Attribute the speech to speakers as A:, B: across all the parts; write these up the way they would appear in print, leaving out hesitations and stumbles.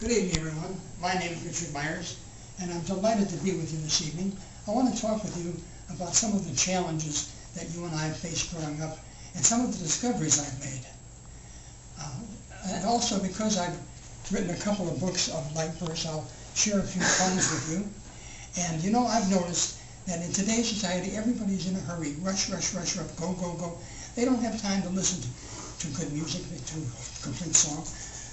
A: Good evening, everyone. My name is Richard Myers, and I'm delighted to be with you this evening. I want to talk with you about some of the challenges that you and I have faced growing up and some of the discoveries I've made. And also because I've written a couple of books of light verse, I'll share a few poems with you. And you know, I've noticed that in today's society, everybody's in a hurry. Rush, rush, rush, rush, go, go, go. They don't have time to listen to good music, to a complete song.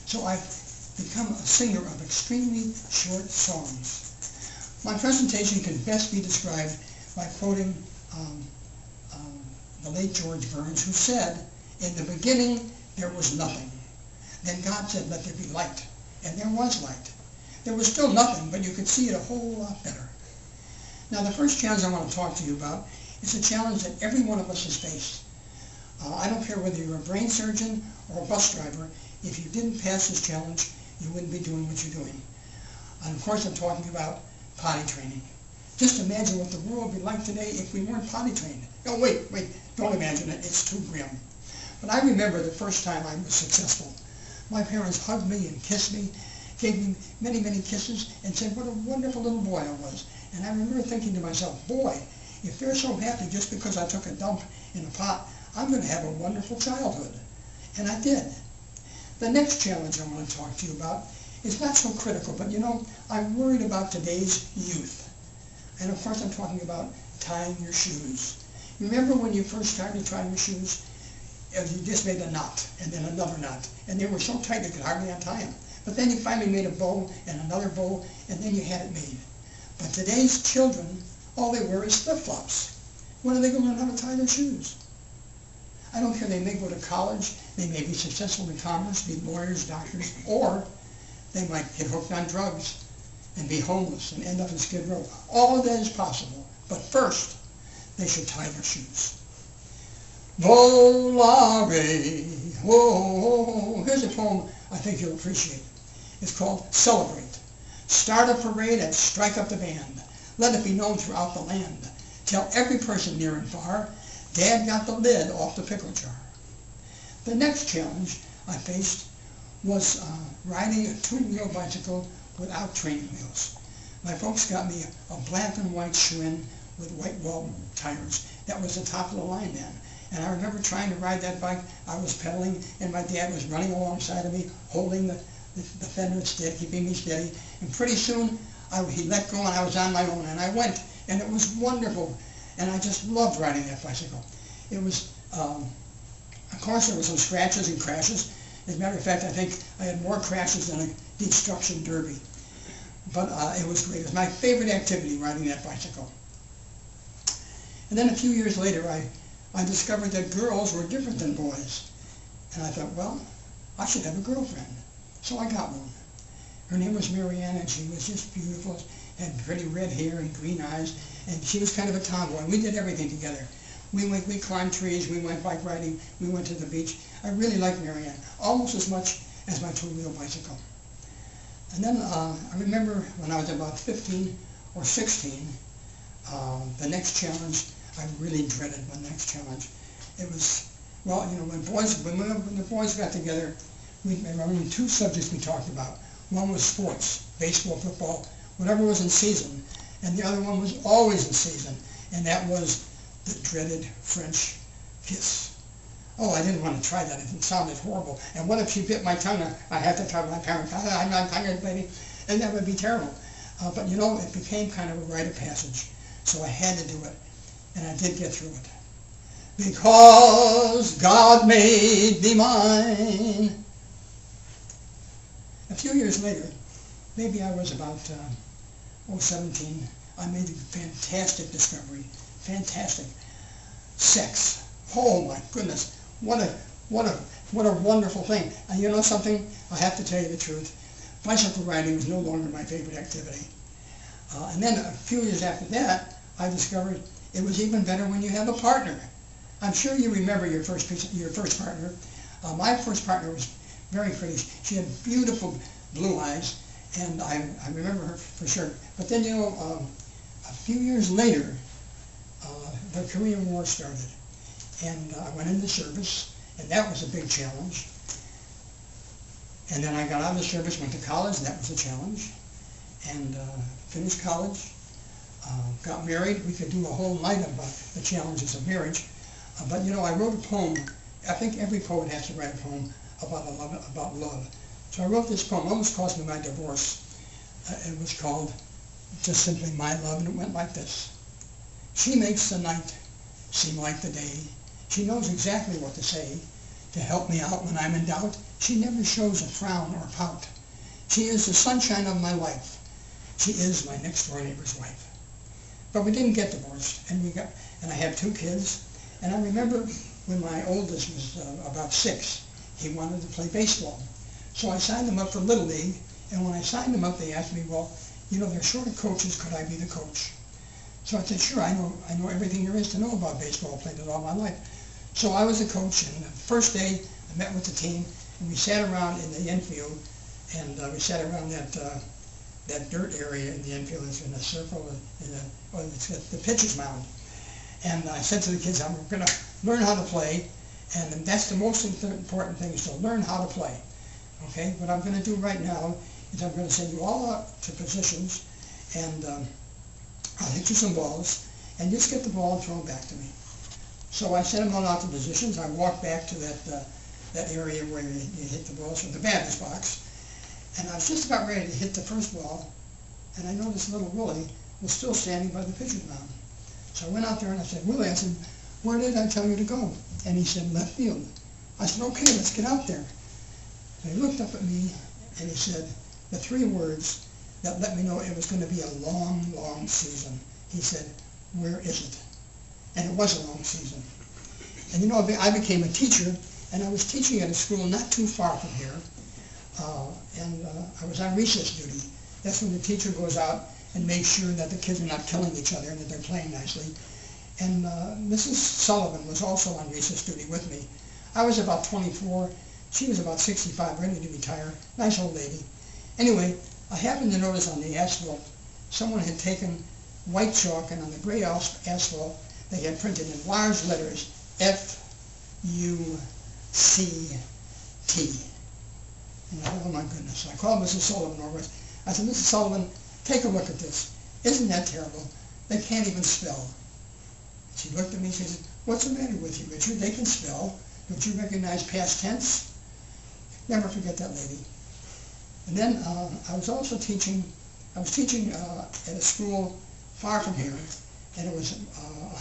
A: So I've become a singer of extremely short songs. My presentation can best be described by quoting the late George Burns, who said, "In the beginning there was nothing. Then God said, let there be light. And there was light. There was still nothing, but you could see it a whole lot better." Now, the first challenge I want to talk to you about is a challenge that every one of us has faced. I don't care whether you're a brain surgeon or a bus driver. If you didn't pass this challenge, you wouldn't be doing what you're doing. And of course, I'm talking about potty training. Just imagine what the world would be like today if we weren't potty trained. Oh, wait, don't imagine it. It's too grim. But I remember the first time I was successful. My parents hugged me and kissed me, gave me many, many kisses, and said what a wonderful little boy I was. And I remember thinking to myself, boy, if they're so happy just because I took a dump in a pot, I'm going to have a wonderful childhood. And I did. The next challenge I want to talk to you about is not so critical, but you know, I'm worried about today's youth. And of course I'm talking about tying your shoes. Remember when you first started tying your shoes? You just made a knot, and then another knot, and they were so tight you could hardly untie them. But then you finally made a bow, and another bow, and then you had it made. But today's children, all they wear is flip-flops. When are they going to learn how to tie their shoes? I don't care, they may go to college, they may be successful in commerce, be lawyers, doctors, or they might get hooked on drugs and be homeless and end up in Skid Row. All of that is possible, but first, they should tie their shoes. Volare, whoa. Here's a poem I think you'll appreciate. It's called Celebrate. Start a parade and strike up the band. Let it be known throughout the land. Tell every person near and far, Dad got the lid off the pickle jar. The next challenge I faced was riding a two-wheel bicycle without training wheels. My folks got me a black and white Schwinn with white wall tires. That was the top of the line then. And I remember trying to ride that bike. I was pedaling, and my dad was running alongside of me, holding the fender steady, keeping me steady. And pretty soon, he let go, and I was on my own. And I went, and it was wonderful. And I just loved riding that bicycle. It was, of course, there were some scratches and crashes. As a matter of fact, I think I had more crashes than a destruction derby. But it was great. It was my favorite activity, riding that bicycle. And then a few years later, I discovered that girls were different than boys. And I thought, well, I should have a girlfriend. So I got one. Her name was Marianne, and she was just beautiful, had pretty red hair and green eyes, and she was kind of a tomboy. We did everything together. We climbed trees, we went bike riding, we went to the beach. I really liked Marianne, almost as much as my two-wheel bicycle. And then I remember when I was about 15 or 16, the next challenge, I really dreaded my next challenge. It was, well, you know, when the boys got together, there were only two subjects we talked about. One was sports, baseball, football, whatever was in season, and the other one was always in season, and that was the dreaded French kiss. Oh, I didn't want to try that. It sounded horrible. And what if she bit my tongue? I had to tell my parents, I'm not tired, baby, and that would be terrible. But you know, it became kind of a rite of passage, so I had to do it. And I did get through it. Because God made thee mine. A few years later, maybe I was about 17, I made a fantastic discovery. Fantastic. Sex. Oh my goodness. What a wonderful thing. And you know something? I have to tell you the truth. Bicycle riding was no longer my favorite activity. And then a few years after that, I discovered it was even better when you have a partner. I'm sure you remember your first partner. My first partner was very pretty. She had beautiful blue eyes, and I remember her for sure. But then, you know, a few years later, the Korean War started, and I went into service, and that was a big challenge. And then I got out of the service, went to college, and that was a challenge. And finished college, got married. We could do a whole night about the challenges of marriage. But you know, I wrote a poem. I think every poet has to write a poem about love. So I wrote this poem, almost caused me my divorce. It was called just simply My Love, and it went like this. She makes the night seem like the day. She knows exactly what to say to help me out when I'm in doubt. She never shows a frown or pout. She is the sunshine of my life. She is my next door neighbor's wife. But we didn't get divorced, and I had 2 kids. And I remember when my oldest was about 6, he wanted to play baseball. So I signed him up for Little League, and when I signed him up, they asked me, well, you know, they're short of coaches, could I be the coach? So I said, sure, I know everything there is to know about baseball. I played it all my life. So I was the coach, and the first day I met with the team, and we sat around in the infield, and we sat around that dirt area in the infield. It's in a circle, it's the pitcher's mound. And I said to the kids, I'm going to learn how to play, and that's the most important thing, is to learn how to play. Okay, what I'm going to do right now is I'm going to send you all out to positions, and I'll hit you some balls, and just get the ball and throw it back to me. So I sent them all out to positions. I walked back to that area where you hit the balls from the batter's box, and I was just about ready to hit the first ball, and I noticed little Willie was still standing by the pitcher's mound. So I went out there and I said, Willie, I said, where did I tell you to go? And he said, left field. I said, okay, let's get out there. So he looked up at me and he said the 3 words that let me know it was going to be a long, long season. He said, where is it? And it was a long season. And you know, I became a teacher, and I was teaching at a school not too far from here. I was on recess duty. That's when the teacher goes out and makes sure that the kids are not killing each other and that they're playing nicely. And Mrs. Sullivan was also on recess duty with me. I was about 24. She was about 65, ready to retire. Nice old lady. Anyway, I happened to notice on the asphalt, someone had taken white chalk, and on the gray asphalt, they had printed in large letters, F-U-C-T. And I thought, oh my goodness. So I called Mrs. Sullivan over. I said, Mrs. Sullivan, take a look at this. Isn't that terrible? They can't even spell. She looked at me and she said, what's the matter with you, Richard? They can spell. Don't you recognize past tense? Never forget that lady. And then I was also teaching, at a school far from here, and it was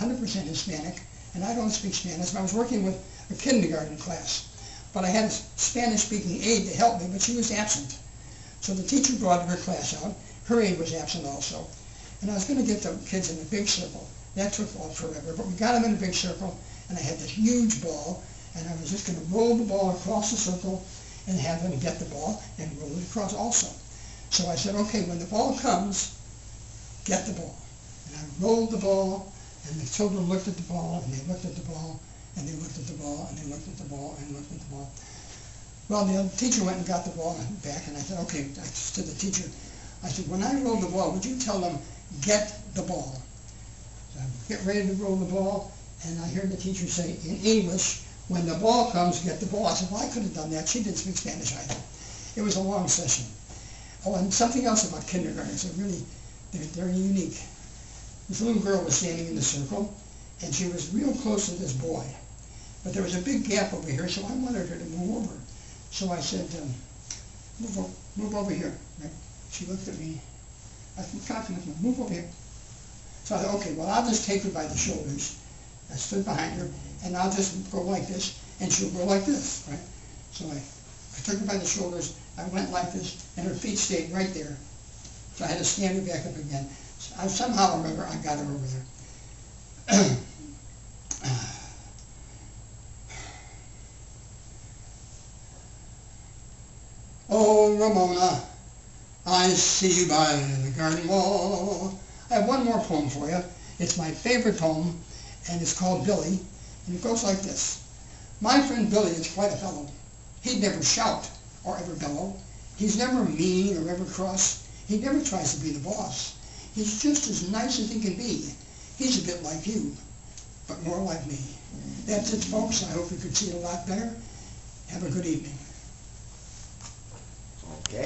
A: 100% Hispanic, and I don't speak Spanish, but I was working with a kindergarten class. But I had a Spanish-speaking aide to help me, but she was absent. So the teacher brought her class out. Her aide was absent also. And I was going to get the kids in a big circle. That took off forever, but we got them in a big circle, and I had this huge ball, and I was just going to roll the ball across the circle and have them get the ball and roll it across also. So I said, okay, when the ball comes, get the ball. And I rolled the ball, and the children looked at the ball, and they looked at the ball, and they looked at the ball, and they looked at the ball, and looked at the ball. Well, the teacher went and got the ball back, and I said, okay, I said to the teacher, I said, when I roll the ball, would you tell them, get the ball? So I get ready to roll the ball, and I heard the teacher say in English, when the ball comes, get the ball. I said, well, I could have done that. She didn't speak Spanish either. It was a long session. Oh, and something else about kindergartners, they're unique. This little girl was standing in the circle, and she was real close to this boy. But there was a big gap over here, so I wanted her to move over. So I said, move over here. Right? She looked at me. I said, confidently, move over here. So I thought, okay, well, I'll just take her by the shoulders. I stood behind her, and I'll just go like this, and she'll go like this, right? So I took her by the shoulders, I went like this, and her feet stayed right there. So I had to stand her back up again. So I somehow remember I got her over there. Oh, Ramona, I see you by the garden wall. I have one more poem for you. It's my favorite poem, and it's called Billy, and it goes like this. My friend Billy is quite a fellow. He'd never shout or ever bellow. He's never mean or ever cross. He never tries to be the boss. He's just as nice as he can be. He's a bit like you, but more like me. That's it, folks. I hope you could see it a lot better. Have a good evening.
B: Okay.